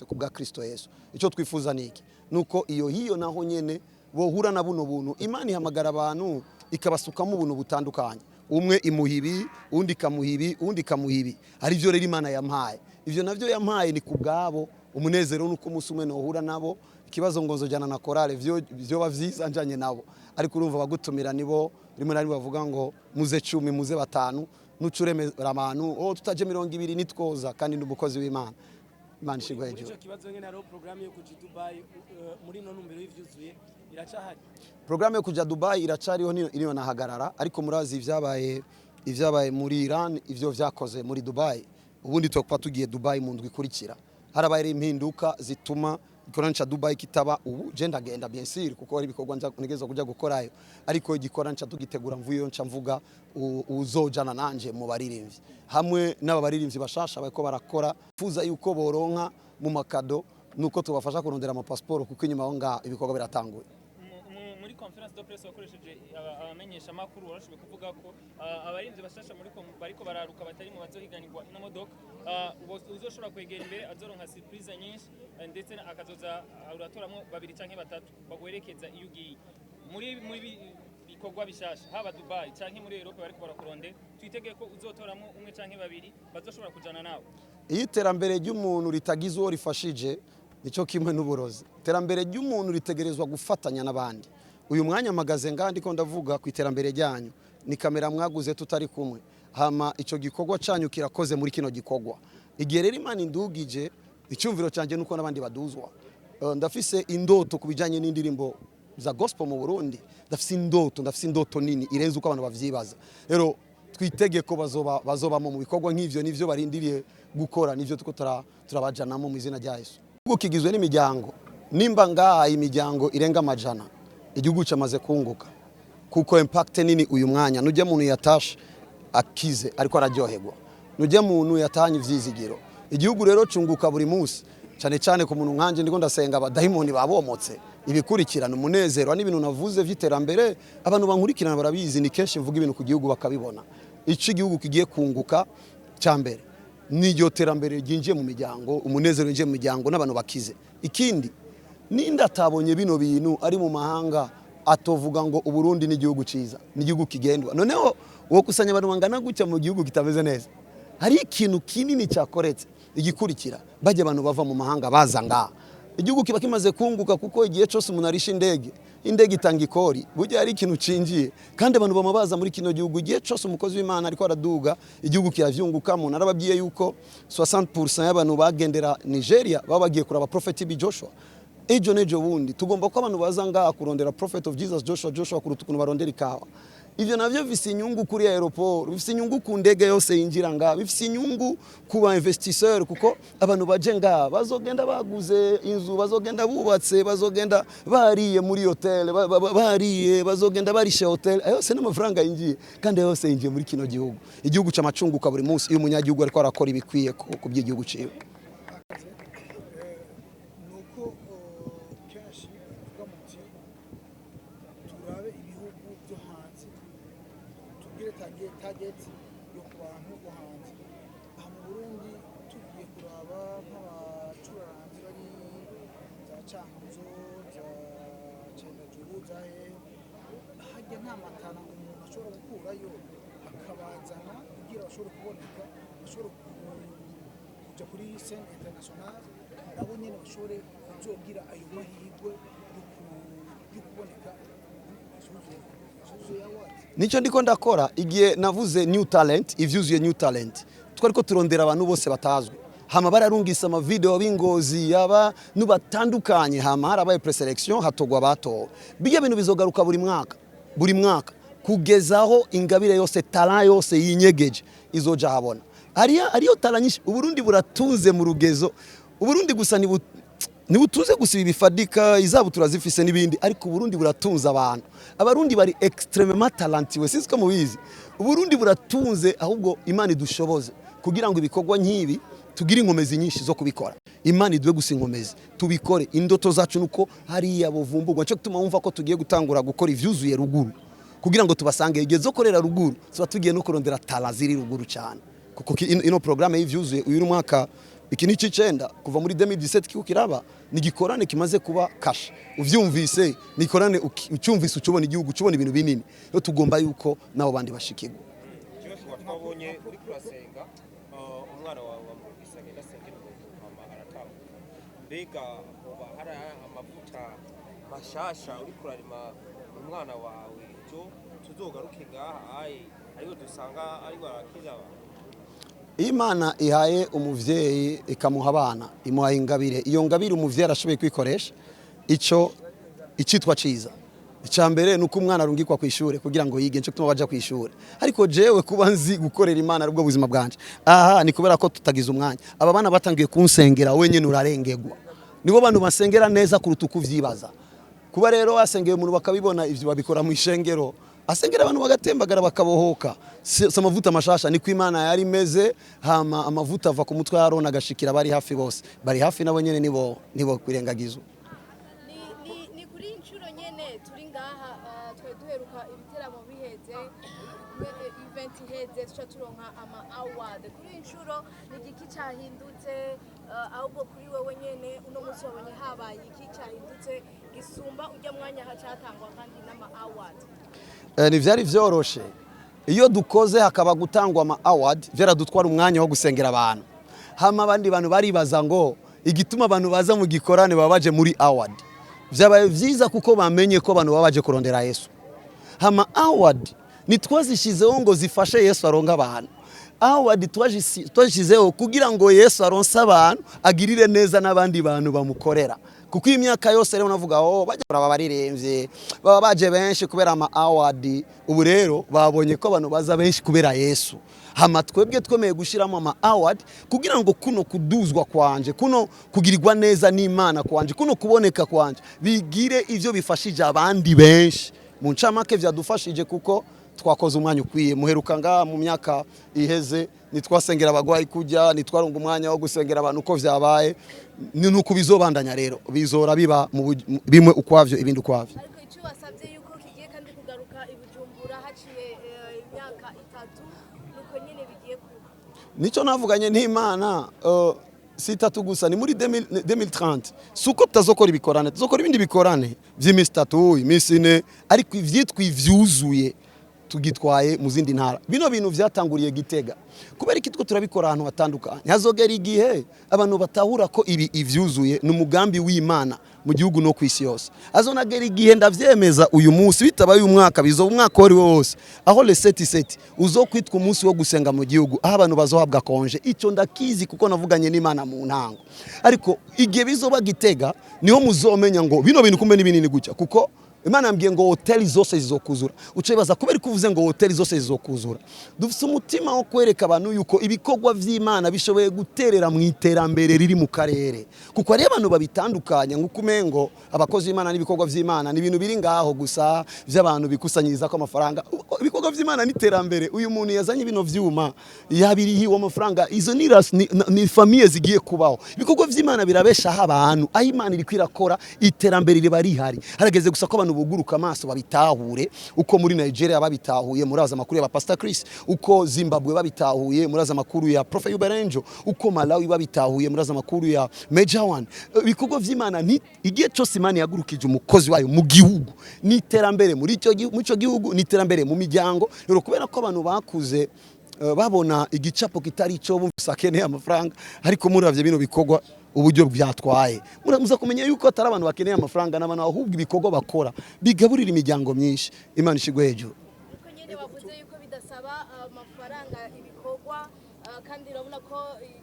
kubwa Kristo Yesu icyo twifuza niki nuko hiyo naho nyene bohura na buno buntu Imana ihamagara abantu ikabasukamo ubuntu butandukanye umwe imuhibi undi kamuhibi undi kamuhibi ari byo rero Imana yampaye ivyo navyo yampaye ni kubgabo umunezero nuko umunsi umwe nohura nabo ikibazo ngo nzojana na chorale byo bavyiza njanye nabo ariko urumva bagutumira nibo rimwe na rimwe bavuga ngo muze 10 muze 5 nucuremera abantu tutaje 200 nitwoza kandi ndumukozi w'Imana Imana ishigwe hejuru. Ico kibazo ngene ari programme yo kuja Dubai muri no numbero y'ivyuzuye iracahari. Programme yo kuja Dubai iracariho niyo nahagarara ariko murazi ivyabaye muri Iran ivyo vyakoze muri Dubai ubundi tokwa tugiye Dubai mu ndwi kurikira harabaye impinduka zituma ikorana cha Dubai kitaba ubu je ndagenda bien sûr kuko ari bikorwa ntegeza kuja gukorayo ariko igikorana cha tugitegura mvuyo nca mvuga uzojana nanje mu baririmbyi hamwe n'aba baririmbyi bashasha bariko barakora fuza yuko boronka mu makado nuko tubafasha kurondera ama passport kuko inyuma aho nga ibikorwa biratanguye. Muri conference de presse wakoresheje abamenyesha makuru warashobye kuvuga ko abarinzi bashasha muri bariko bararuka batari mu bazohiganirwa ino modoka uzoshobora kwegera imbere azoronka surprise nyinshi ndetse akazoza uratoramwo 2 canke 3 bagwerekeza iyo ugiye muri bikorwa bishasha haba Dubai canke muri Europe bariko barakuronde twitege ko uzotoramwo 1 canke 2 bazoshobora kujana nawe. Iterambere ry'umuntu ritagize uwo rifashije nico kimwe n'uburozi iterambere ry'umuntu ritegerezwa gufatanya n'abandi uyu mwanya magaze ngandi ko ndavuga ku iterambere ryanyu ni kamera mwaguze tutari kumwe hama ico gikorwa canyu kirakoze muri kino gikorwa igihe rero Imana indugije icyumviro canje nuko nabandi baduzwa ndafise indoto kubijanye n'indirimbo za gospel mu Burundi ndafise indoto nini irenze uko abantu bavyibaza rero twitege ko bazoba mu bikorwa nk'ivyo nivyo barindiriye gukora nivyo tuko turabajanamo mu izina rya Yesu. Kigizwe n'imiryango nimba ngaha imiryango irenga amajana igihugu cyamaze kunguka kuko impact nini uyu mwanya nujya muntu yatashe akize ariko araryoherwa nujya muntu yatanye ivyizigiro igihugu rero cunguka buri munsi cyane ku muntu nkanje ndiko ndasenga abadahimoni babomotse ibikurikirana umunezero n'ibintu navuze vy'iterambere abantu bankurikirana barabizi ni kenshi mvuga ibintu ku gihugu bakabibona ico igihugu kigiye kunguka cyambere n'iryo terambere ryinjiye mu miryango umunezero winjiye mu miryango n'abantu bakize ikindi ninda atabonye bino bintu ari mu mahanga atovuga ngo uburundi ni igihugu ciza ni igihugu kigendwa noneho wo kusanya abantu bangana gutya mu gihugu kitameze neza hari ikintu kinini cyakoretse igikurikira bajye abantu bava mu mahanga baza ngaha igihugu kiba kimaze kunguka kuko igihe cyose umuntu arisha indege itanga ikori burya hari ikintu cinjiye kandi abantu bamabaza muri kino gihugu igihe cyose umukozi w'Imana ariko araduga igihugu kiravyungukamo narababwiye yuko 60% y'abantu bagendera Nigeria babagiye kuraba Prophet B Joshua ejo nejo bundi tugomba ko abantu baza ngaha kurondera Prophet of Jesus Joshua kuruta ukuntu barondera ikawa ivyo navyo bifise inyungu kuri aeroport, bifise inyungu ku ndege yose yinjira ngaha, bifise inyungu ku ba investisseur kuko abantu baje ngaha bazogenda baguze inzu, bazogenda bubatse, bazogenda bariye muri hotel, bariye bazogenda barishe hotel, ayose n'amafaranga yinjiye kandi yose yinjiye muri kino gihugu. Igihugu c'amacunguka buri munsi iyo umunyagihugu ariko arakora ibikwiye ku by'igihugu ciwe. target yo ku bantu bo hanze. Aha mu Burundi tugiye kuraba nk'abacuranzi bari za Cankuzo, za Cendajuru, za hajya nta matana umuntu ashobora gukurayo akabazana kugira bashobore kuboneka, bashobore kuja kuri scene international, nabo nyene bashobore kuzogira ayo mahirwe yo kuboneka. Nico ndiko ndakora igihe navuze new talent, ivyuzuye new talent. Twariko turondera abantu bose batazwe. Hama bararungisa ama video b'ingozi yaba nubatandukanye, hama harabaye preselection hatogwa bato. Biye bintu bizogaruka buri mwaka kugezaho ingabire yose, talent yose yinyegeje izoja habona. Ariyo talent nyinshi Uburundi buratunze mu rugezo. Uburundi gusa nibutuze gusiba ibifadika izabu turazifise n'ibindi, ariko Uburundi buratunze abantu. Abarundi bari extremement talentueux, sisiko mubizi. Uburundi buratunze, ahubwo Imana idushoboze kugira ngo ibikorwa nk'ibi tugire inkomezi nyinshi zo kubikora. Imana idwe gusa inkomezi tubikore. Indoto zacu nuko hari yabovumbugwa, cyo gutuma wumva ko tugiye gutangura gukora ivyuzuye ruguru kugira ngo tubasange igihe zo korera ruguru, tuba tugiye no kurondera talent ziri ruguru cyane. Kuko ino programme y'ivyuzuye uyu mwaka iki ni cicenda kuva muri 2017 kikukiraba nigikorane kimaze kuba kasha. Uvyumvise nikorane ucyumvise ucubona igihugu cubona ibintu binini. Yo tugomba yuko nabo bandi bashikirwa. Twabonye uri kurasenga umwana wawe wamubisage ndasengera mama aratanga. Mbega hoba hari amavuta mashasha uri kurarima umwana wawe cyo tuzogaruke ngaha ariyo dusanga ari warakiza. Imana ihaye umuvyeyi ikamuha abana, imuha ingabire. Iyo ngabire umuvyeyi arashoboye kwikoresha ico icitwa ciza. Icambere nuko umwana arungikwa kw'ishure kugira ngo yige, cyo gutuma baja kw'ishure. Ariko jewe kuba nzi gukorera Imana arubwo buzima bwanje. Aha ni kubera ko tutagize umwanya. Aba bana batangiye kunsengera, wenye nurarengegwa. Nibo bantu basengera neza kuruta ukuvyibaza. Kuba rero wasengeye umuntu bakabibona ivyo babikora mu ishengero, asengera abantu bagatembagara bakabohoka. Amavuta mashasha niko Imana yari meze, hama amavuta ava ku mutwe yarona agashikira bari hafi bose. Bari hafi nabo nyene nibo kwirengagizwa. Ni kuri incuro nyene turi ngaha twe duheruka ibiteramo biheze, event iheze tuca turonka ama award. Kuri incuro n'igiki cyahindutse, ahubwo kuri wewe nyene uno munsi wabonye habaye iki cyahindutse gisumba ujya mwanya hacatangwa kandi n'ama award. Ni vyari vyoroshe. Iyo dukoze hakaba gutangwa ama award vyara dutwara umwanya wo gusengera abantu. Hama abandi bantu baribaza ngo igituma abantu baza mu gikorane babaje muri award. Vyabaye vyiza kuko bamenye ko abantu babaje kurondera Yesu. Hama award nitwazishizeho ngo zifashe Yesu aronga abantu. Award twashizeho kugira ngo Yesu aronse abantu agirire neza n'abandi bantu bamukorera. Kuko imyaka yose rero navuga bajya babaririmbye baba baje benshi kubera ama award. Ubu rero babonye ko abantu baza benshi kubera Yesu. Hama twebwe twemeye gushiramo ama award kugira ngo kuno kuduzwa kwanje, kuno kugirirwa neza n'Imana kwanje, kuno kuboneka kwanje bigire ivyo bifashije abandi benshi. Mu ncamake vyadufashije kuko twakoze umwanya ukwiye. Muheruka nga mu myaka iheze nitwasengera abagwayi kujya, nitwarunga umwanya wo gusengera abantu uko vyabaye. Nuko bizobandanya rero bizora biba bimwe ukwavyo ibindi ukwavyo. Ariko icyo wasabye yuko kigiye kandi kugaruka ibujumbura haciye imyaka 3 nuko nyene bigiye kuba. Nico navuganye n'Imana si 3 gusa ni muri 2030 suko tazokora ibikorane, tuzokora ibindi bikorane vy'imisi 3 imisi 4, ariko ivyitwa ivyuzuye tugitwaye mu zindi ntara. Bino bintu vyatanguriye Gitega kubera ikitwo turabikora ahantu hatandukanye. Hazogera igihe abantu batahura ko ibi ivyuzuye n'umugambi w'Imana mu gihugu no kwisi yose. Azonagera igihe ndavyemeza uyu munsi bitabaye umwaka bizo umwaka wari wose aho le 77 uzokwitwa umunsi wo gusenga mu gihugu, aho abantu bazohabwa konje. Ico ndakizi kuko navuganye n'Imana mu ntango. Ariko igihe bizoba Gitega niho muzomenya ngo bino bintu kumbe ni binini gucya, kuko Imana yambwiye ngo hoteli zose zizokuzura. Ucebaza kubera kuvuze ngo hoteli zose zizokuzura. Dufite umutima wo kwereka abantu yuko ibikorwa vy'Imana bishoboye guterera mu iterambere riri mu karere. Kuko ari abantu babitandukanya nguko umengo abakozi b'Imana n'ibikorwa vy'Imana ni ibintu biri ngaho gusa vy'abantu bikusanyiriza ko amafaranga. Ibikorwa vy'Imana n'iterambere. Uyu muntu yazanye ibino vyuma yabirihiwe amafaranga. Izo ni famille zigiye kubaho. Ibikorwa vy'Imana birabesha abantu. Aho Imana iri kwirakora iterambere riba rihari. Harageze gusa ko buguruka amaso babitahure uko muri Nigeria babitahuye muraza makuru ya Pastor Chris, uko Zimbabwe babitahuye muraza makuru ya Prophet Uberenjo, uko Malawi babitahuye muraza makuru ya Major One. Ibikorwa vy'Imana ni igihe cyose Imana yagurukije umukozi wayo mu gihugu ni iterambere muri ico gihugu ni iterambere mu miryango. Rero kubera ko abantu bakuze babona igicapo kitari cyo bumvise akeneye amafaranga, ariko muravye bino bikorwa uburyo byatwaye muza kumenya yuko atari abantu bakeneye amafaranga n'abantu ahubwo ibikorwa bakora bigaburira imiryango myinshi. Imana ishigwe hejuru. Uko nyene bavuze yuko bidasaba amafaranga ibikorwa, kandi urabona ko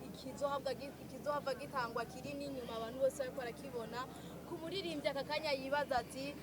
ikizohabwa gitangwa kiri n'inyuma abantu bose bariko barakibona. Ku muririmbyi aka kanya yibaza ati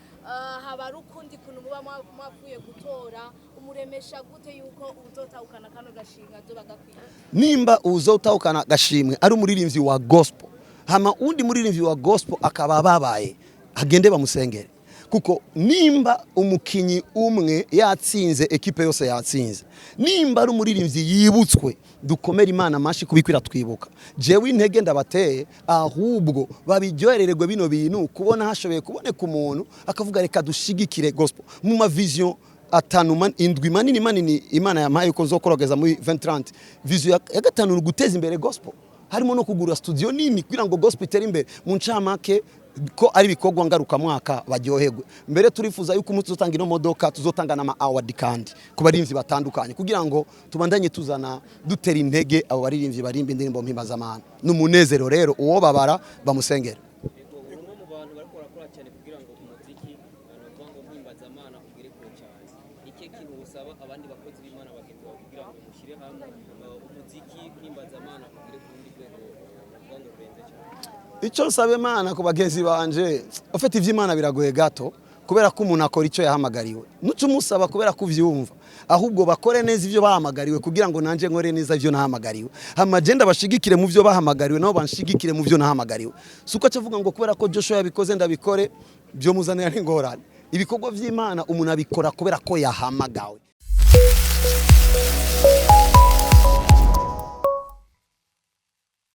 haba ari ukundi kuntu muba mwavuye gutora, umuremesha gute yuko uzotahukana kano gashimwe azoba gakwiye? Nimba uzotahukana gashimwe ari umuririmbyi wa gospel, hama undi muririmbyi wa gospel akaba babaye, agende bamusengere. Kuko nimba umukinyi umwe yatsinze ekipe yose yatsinze, nimba ari umuririmbyi yibutswe, dukomera Imana amashi kubikwira twibuka. Jewe intege ndabateye ahubwo babiryoherererwe bino bintu, kubona hashoboye kuboneka umuntu akavuga reka dushigikire gospel mu ma vision atanu indwi manini Imana yampaye ko nzokorogeza muri 2030. Vision ya gatanu guteza imbere gospel, harimo no kugura studio nini kugira ngo gospel itere imbere mu ncamake ko ari bikorwa ngaruka mwaka baryoherwe. Mbere turifuza yuko tuzotanga ino modoka, tuzotanga na award kandi ku barimvyi batandukanye kugira ngo tubandanye tuzana dutera intege abo barimvyi barimba indirimbo mpimazamana n'umunezero. Rero uwo babara bamusengera. Icyo nsaba Imana ku bagenzi banje, ufite ivy'Imana biragoye gato kubera ko umuntu akora icyo yahamagariwe. Nuco umusaba kubera kuvyumva, ahubwo bakore neza ivyo bahamagariwe kugira ngo nanje nkore neza ivyo nahamagariwe. Hama agenda bashigikire mu vyo bahamagariwe nabo banshigikire mu vyo nahamagariwe. Suko acavuga ngo kubera ko Joshua yabikoze ndabikore, byo muzanira n'ingorane. Ibikorwa vy'Imana umuntu abikora kubera ko yahamagawe.